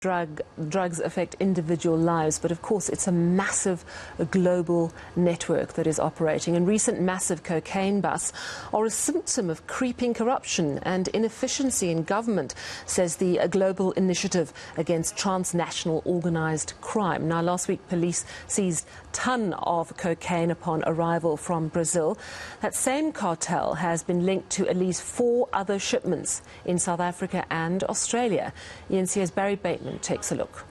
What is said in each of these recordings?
Drugs affect individual lives, but of course it's a massive global network that is operating. And recent massive cocaine busts are a symptom of creeping corruption and inefficiency in government, says the global initiative against transnational organised crime. Now, last week police seized a ton of cocaine upon arrival from Brazil. That same cartel has been linked to at least 4 other shipments in South Africa and Australia. eNCA's Barry Bateman takes a look.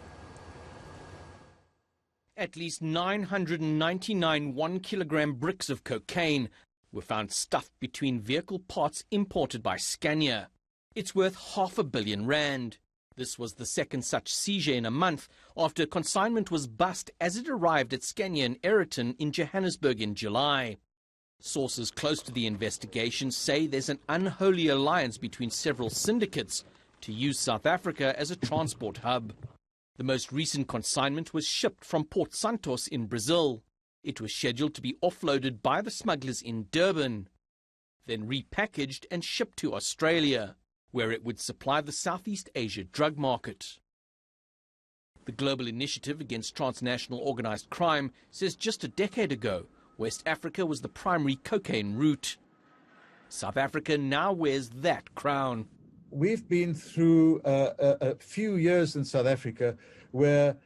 At least 999 1-kilogram bricks of cocaine were found stuffed between vehicle parts imported by Scania. It's worth R500 million. This was the second such seizure in a month after consignment was bust as it arrived at Scania in Aeroton in Johannesburg in July. Sources close to the investigation say there's an unholy alliance between several syndicates to use South Africa as a transport hub. The most recent consignment was shipped from Port Santos in Brazil. It was scheduled to be offloaded by the smugglers in Durban, then repackaged and shipped to Australia, where it would supply the Southeast Asia drug market. The global initiative against transnational organised crime says just a decade ago, West Africa was the primary cocaine route. South Africa now wears that crown. We've been through a few years in South Africa where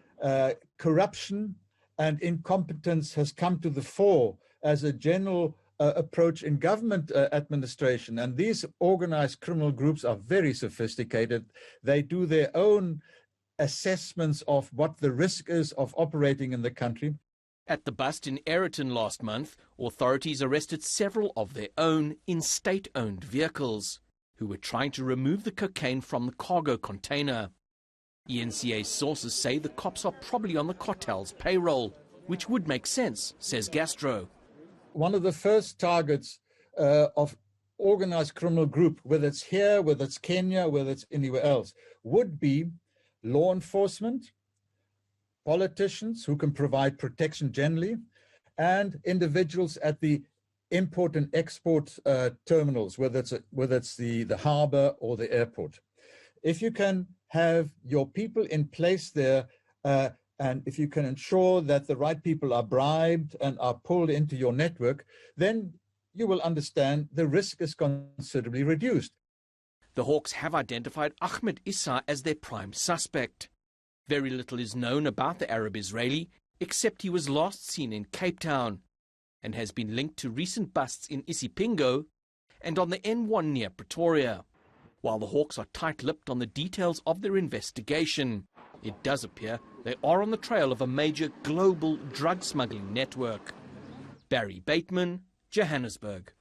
corruption and incompetence has come to the fore as a general approach in government administration. And these organized criminal groups are very sophisticated. They do their own assessments of what the risk is of operating in the country. At the bust in Aeroton last month, authorities arrested several of their own in state-owned vehicles who were trying to remove the cocaine from the cargo container. eNCA sources say the cops are probably on the cartel's payroll, which would make sense, says Gastro. One of the first targets of organized criminal group, whether it's here, whether it's Kenya, whether it's anywhere else, would be law enforcement, politicians who can provide protection generally, and individuals at the import and export terminals, whether it's the harbor or the airport. If you can have your people in place there, and if you can ensure that the right people are bribed and are pulled into your network, then you will understand the risk is considerably reduced. The Hawks have identified Ahmed Issa as their prime suspect. Very little is known about the Arab-Israeli, except he was last seen in Cape Town and has been linked to recent busts in Isipingo and on the N1 near Pretoria. While the Hawks are tight-lipped on the details of their investigation, it does appear they are on the trail of a major global drug smuggling network. Barry Bateman, Johannesburg.